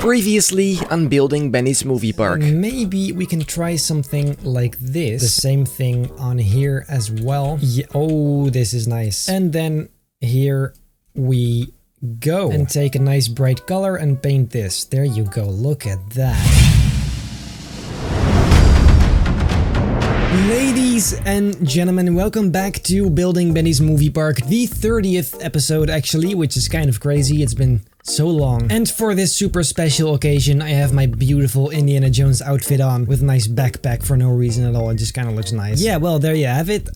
Previously on building Benny's movie park. Maybe we can try something like this. The same thing on here as well. Yeah, oh, this is nice. And then here we go. And take a nice bright color and paint this. There you go. Look at that. Ladies and gentlemen, welcome back to Building Benny's Movie Park, the 30th episode actually, which is kind of crazy. It's been so long. And for this super special occasion, I have my beautiful Indiana Jones outfit on with a nice backpack for no reason at all. It just kind of looks nice. Yeah, well, there you have it.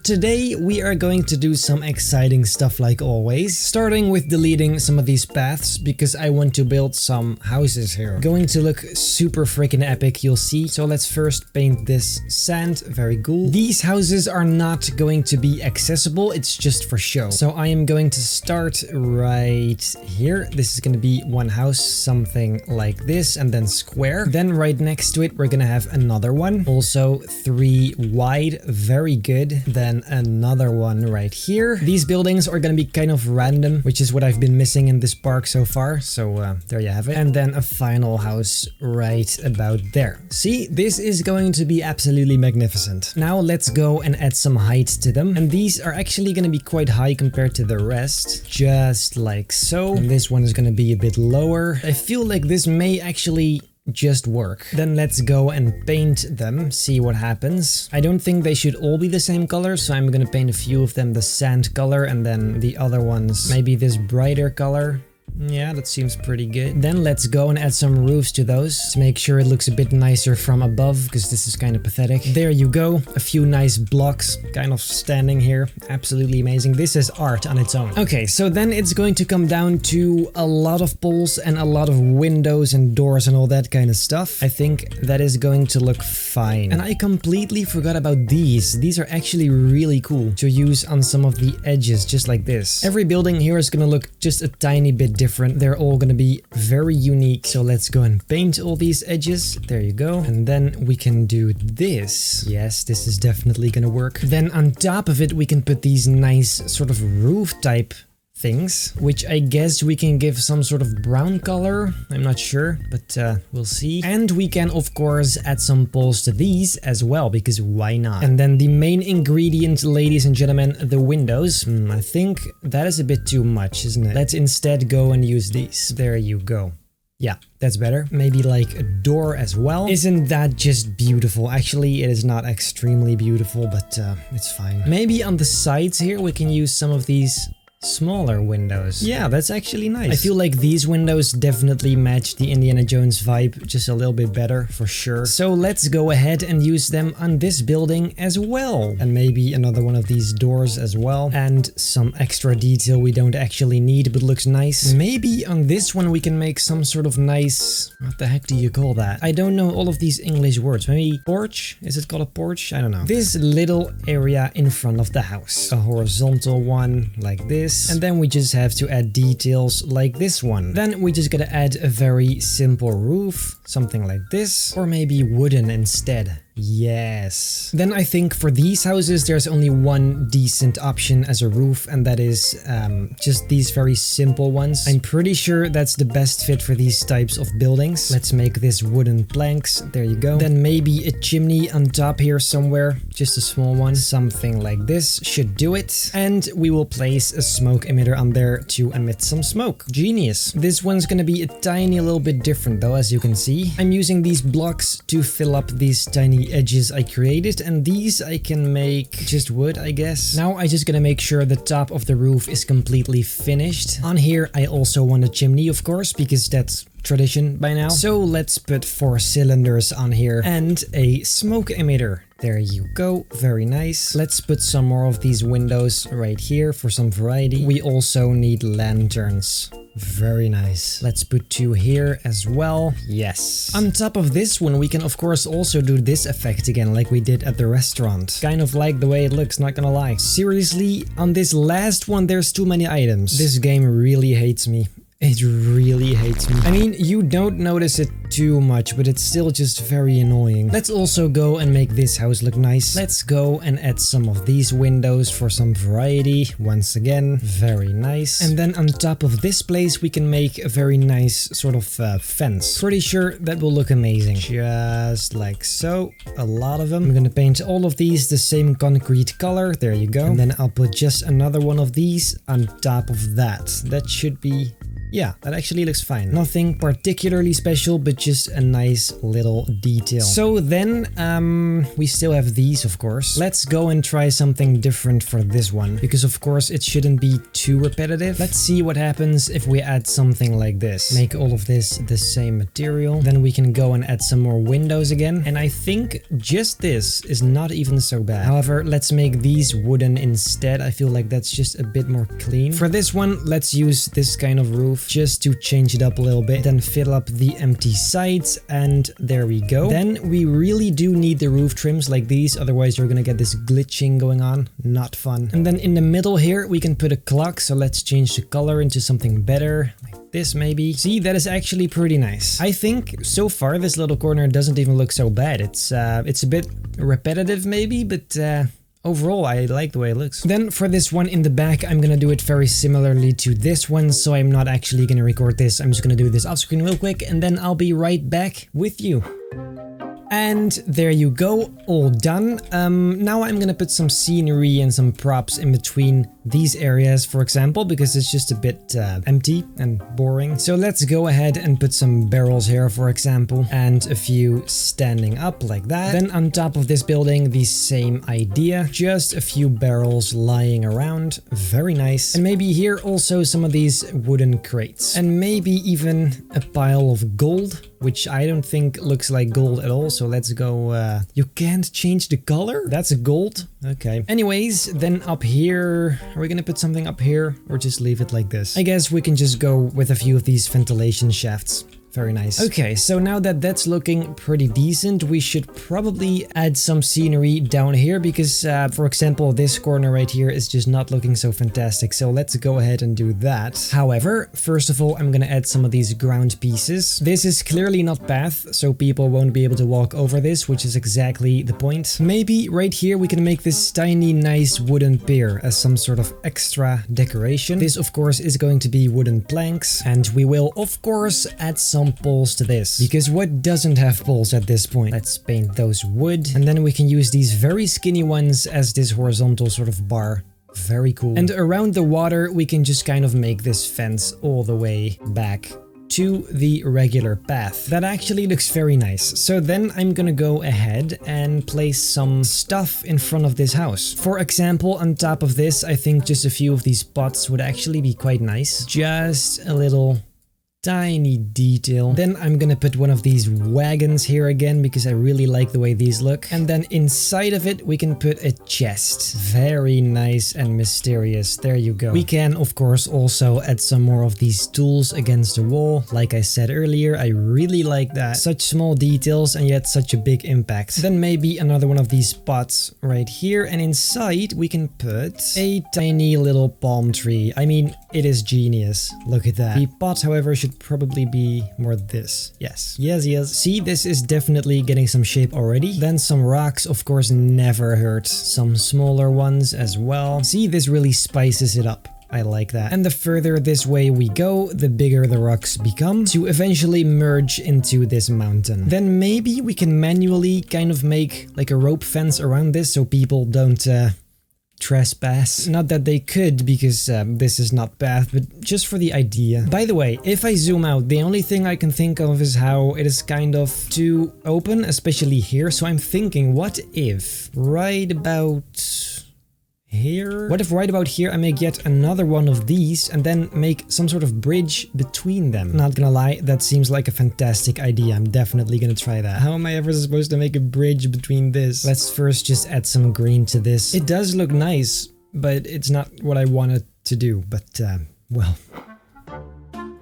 Today we are going to do some exciting stuff like always, starting with deleting some of these paths because I want to build some houses here. Going to look super freaking epic, you'll see. So let's first paint this sand. Very cool. These houses are not going to be accessible. It's just for show. So I am going to start right here. This is going to be one house, something like this, and then square. Then right next to it, we're going to have another one. Also 3 wide. Very good. Then another one right here. These buildings are going to be kind of random, which is what I've been missing in this park so far. So there you have it. And then a final house right about there. See, this is going to be absolutely magnificent. Now let's go and add some height to them. And these are actually going to be quite high compared to the rest. Just like so. And this one is going to be a bit lower. I feel like this may actually just work. Then let's go and paint them, see what happens. I don't think they should all be the same color, so I'm gonna paint a few of them the sand color and then the other ones maybe this brighter color. Yeah, that seems pretty good. Then let's go and add some roofs to those to make sure it looks a bit nicer from above, because this is kind of pathetic. There you go. A few nice blocks kind of standing here. Absolutely amazing. This is art on its own. Okay, so then it's going to come down to a lot of poles and a lot of windows and doors and all that kind of stuff. I think that is going to look fine. And I completely forgot about these. These are actually really cool to use on some of the edges, just like this. Every building here is going to look just a tiny bit different. They're all going to be very unique. So let's go and paint all these edges. There you go. And then we can do this. Yes, this is definitely going to work. Then on top of it, we can put these nice sort of roof type things, which I guess we can give some sort of brown color. I'm not sure, but we'll see. And we can, of course, add some poles to these as well, because why not? And then the main ingredient, ladies and gentlemen, the windows. I think that is a bit too much, isn't it? Let's instead go and use these. There you go. Yeah, that's better. Maybe like a door as well. Isn't that just beautiful? Actually, it is not extremely beautiful, but it's fine. Maybe on the sides here, we can use some of these smaller windows. Yeah, that's actually nice. I feel like these windows definitely match the Indiana Jones vibe just a little bit better for sure. So let's go ahead and use them on this building as well. And maybe another one of these doors as well. And some extra detail we don't actually need but looks nice. Maybe on this one we can make some sort of nice... What the heck do you call that? I don't know all of these English words. Maybe porch? Is it called a porch? I don't know. This little area in front of the house. A horizontal one like this. And then we just have to add details like this one. Then we just gotta add a very simple roof, something like this, or maybe wooden instead. Yes. Then I think for these houses there's only one decent option as a roof, and that is just these very simple ones. I'm pretty sure that's the best fit for these types of buildings. Let's make this wooden planks. There you go. Then maybe a chimney on top here somewhere, just a small one. Something like this should do it. And we will place a smoke emitter on there to emit some smoke. Genius. This one's gonna be a tiny little bit different though, as you can see. I'm using these blocks to fill up these tiny edges I created, and these I can make just wood, I guess. Now I just gotta make sure the top of the roof is completely finished. On here I also want a chimney, of course, because that's tradition by now. So let's put 4 cylinders on here and a smoke emitter. There you go. Very nice. Let's put some more of these windows right here for some variety. We also need lanterns. Very nice. Let's put 2 here as well. Yes. On top of this one, we can of course also do this effect again, like we did at the restaurant. Kind of like the way it looks, not gonna lie. Seriously, on this last one, there's too many items. This game really hates me. It really hates me. I mean, you don't notice it too much, but it's still just very annoying. Let's also go and make this house look nice. Let's go and add some of these windows for some variety. Once again, very nice. And then on top of this place, we can make a very nice sort of fence. Pretty sure that will look amazing. Just like so. A lot of them. I'm gonna paint all of these the same concrete color. There you go. And then I'll put just another one of these on top of that. That should be... yeah, that actually looks fine. Nothing particularly special, but just a nice little detail. So then, we still have these, of course. Let's go and try something different for this one, because of course it shouldn't be too repetitive. Let's see what happens if we add something like this. Make all of this the same material. Then we can go and add some more windows again. And I think just this is not even so bad. However, let's make these wooden instead. I feel like that's just a bit more clean. For this one, let's use this kind of roof, just to change it up a little bit, then fill up the empty sides, and there we go. Then we really do need the roof trims like these, otherwise you're gonna get this glitching going on. Not fun. And then in the middle here we can put a clock, so let's change the color into something better, like this maybe. See, that is actually pretty nice. I think so far this little corner doesn't even look so bad. It's a bit repetitive maybe, but overall, I like the way it looks. Then for this one in the back, I'm gonna do it very similarly to this one, so I'm not actually gonna record this. I'm just gonna do this off screen real quick, and then I'll be right back with you. And there you go, all done. Now I'm gonna put some scenery and some props in between these areas, for example, because it's just a bit empty and boring. So let's go ahead and put some barrels here, for example, and a few standing up like that. Then on top of this building, the same idea, just a few barrels lying around. Very nice. And maybe here also some of these wooden crates. And maybe even a pile of gold, which I don't think looks like gold at all. So let's go, you can't change the color? That's gold? Okay. Anyways, then up here, are we gonna put something up here or just leave it like this? I guess we can just go with a few of these ventilation shafts. Very nice. Okay, so now that that's looking pretty decent, we should probably add some scenery down here because, for example, this corner right here is just not looking so fantastic. So let's go ahead and do that. However, first of all, I'm gonna add some of these ground pieces. This is clearly not path, so people won't be able to walk over this, which is exactly the point. Maybe right here we can make this tiny, nice wooden pier as some sort of extra decoration. This, of course, is going to be wooden planks, and we will, of course, add some poles to this, because what doesn't have poles at this point? Let's paint those wood, and then we can use these very skinny ones as this horizontal sort of bar. Very cool. And around the water we can just kind of make this fence all the way back to the regular path. That actually looks very nice. So then I'm gonna go ahead and place some stuff in front of this house. For example, on top of this, I think just a few of these pots would actually be quite nice. Just a little tiny detail. Then I'm gonna put one of these wagons here again because I really like the way these look. And then inside of it we can put a chest. Very nice and mysterious. There you go. We can of course also add some more of these tools against the wall. Like I said earlier, I really like that. Such small details and yet such a big impact. Then maybe another one of these pots right here, and inside we can put a tiny little palm tree. I mean, it is genius. Look at that. The pot, however, should probably be more this. Yes. Yes, yes. See, this is definitely getting some shape already. Then some rocks, of course, never hurt. Some smaller ones as well. See, this really spices it up. I like that. And the further this way we go, the bigger the rocks become to eventually merge into this mountain. Then maybe we can manually kind of make like a rope fence around this so people don't trespass. Not that they could, because this is not path, but just for the idea. By the way, if I zoom out, the only thing I can think of is how it is kind of too open, especially here. So I'm thinking, what if right about here? What if right about here I make yet another one of these and then make some sort of bridge between them? Not gonna lie, that seems like a fantastic idea. I'm definitely gonna try that. How am I ever supposed to make a bridge between this? Let's first just add some green to this. It does look nice, but it's not what I wanted to do. But, well.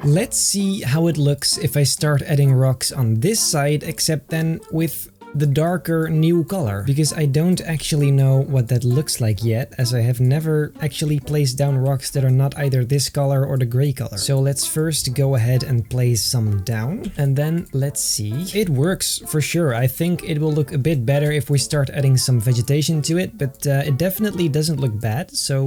Let's see how it looks if I start adding rocks on this side, except then with the darker new color, because I don't actually know what that looks like yet, as I have never actually placed down rocks that are not either this color or the gray color. So let's first go ahead and place some down, and then let's see. It works for sure. I think it will look a bit better if we start adding some vegetation to it, but it definitely doesn't look bad. So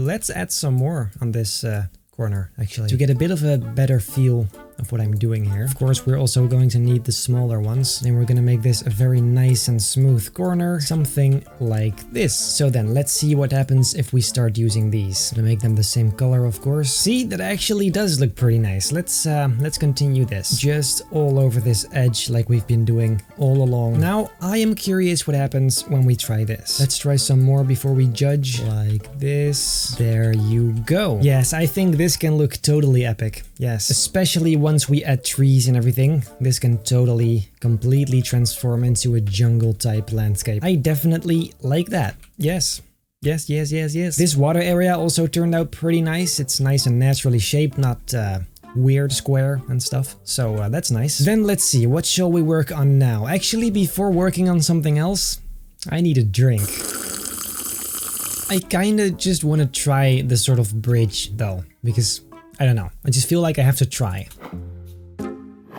let's add some more on this corner, actually, to get a bit of a better feel of what I'm doing here. Of course, we're also going to need the smaller ones. Then we're gonna make this a very nice and smooth corner, something like this. So then let's see what happens if we start using these. To make them the same color, of course. See, that actually does look pretty nice. Let's continue this. Just all over this edge like we've been doing all along. Now, I am curious what happens when we try this. Let's try some more before we judge. Like this. There you go. Yes, I think this can look totally epic. Yes, especially once we add trees and everything, this can totally, completely transform into a jungle type landscape. I definitely like that. Yes. Yes, yes, yes, yes. This water area also turned out pretty nice. It's nice and naturally shaped, not weird square and stuff. So that's nice. Then let's see, what shall we work on now? Actually, before working on something else, I need a drink. I kinda just want to try the sort of bridge though, because I don't know, I just feel like I have to try.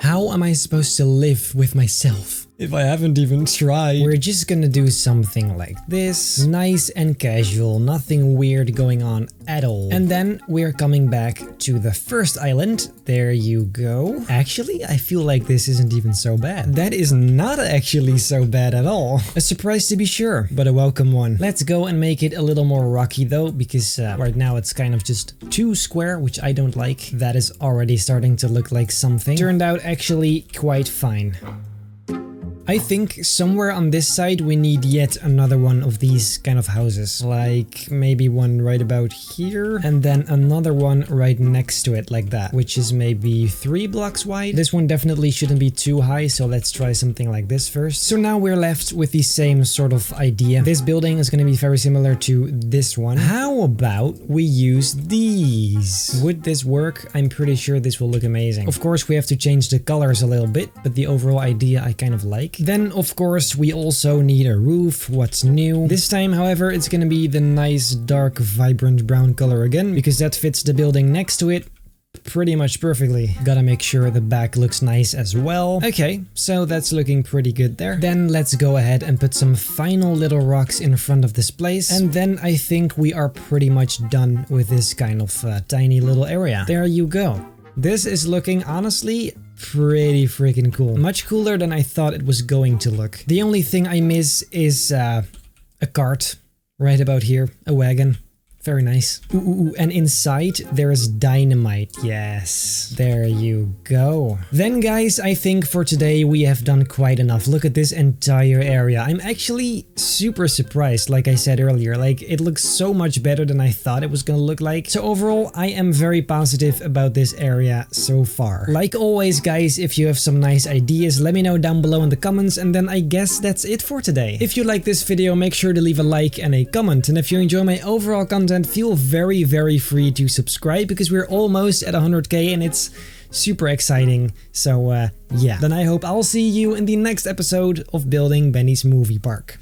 How am I supposed to live with myself if I haven't even tried? We're just gonna do something like this. Nice and casual, nothing weird going on at all. And then we're coming back to the first island. There you go. Actually, I feel like this isn't even so bad. That is not actually so bad at all. A surprise to be sure, but a welcome one. Let's go and make it a little more rocky though, because right now it's kind of just too square, which I don't like. That is already starting to look like something. Turned out actually quite fine. I think somewhere on this side we need yet another one of these kind of houses. Like maybe one right about here and then another one right next to it like that, which is maybe 3 blocks wide. This one definitely shouldn't be too high, so let's try something like this first. So now we're left with the same sort of idea. This building is going to be very similar to this one. How about we use these? Would this work? I'm pretty sure this will look amazing. Of course, we have to change the colors a little bit, but the overall idea I kind of like. Then, of course, we also need a roof. What's new? This time, however, it's gonna be the nice, dark, vibrant brown color again, because that fits the building next to it pretty much perfectly. Gotta make sure the back looks nice as well. Okay, so that's looking pretty good there. Then let's go ahead and put some final little rocks in front of this place. And then I think we are pretty much done with this kind of tiny little area. There you go. This is looking, honestly, pretty freaking cool. Much cooler than I thought it was going to look. The only thing I miss is a cart right about here, a wagon. Very nice. Ooh, and inside there is dynamite. Yes, there you go. Then guys, I think for today we have done quite enough. Look at this entire area. I'm actually super surprised, like I said earlier. Like, it looks so much better than I thought it was gonna look like. So overall, I am very positive about this area so far. Like always guys, if you have some nice ideas, let me know down below in the comments, and then I guess that's it for today. If you like this video, make sure to leave a like and a comment, and if you enjoy my overall content, feel very free to subscribe, because we're almost at 100k and it's super exciting. So yeah, then I hope I'll see you in the next episode of Building Benny's Movie Park.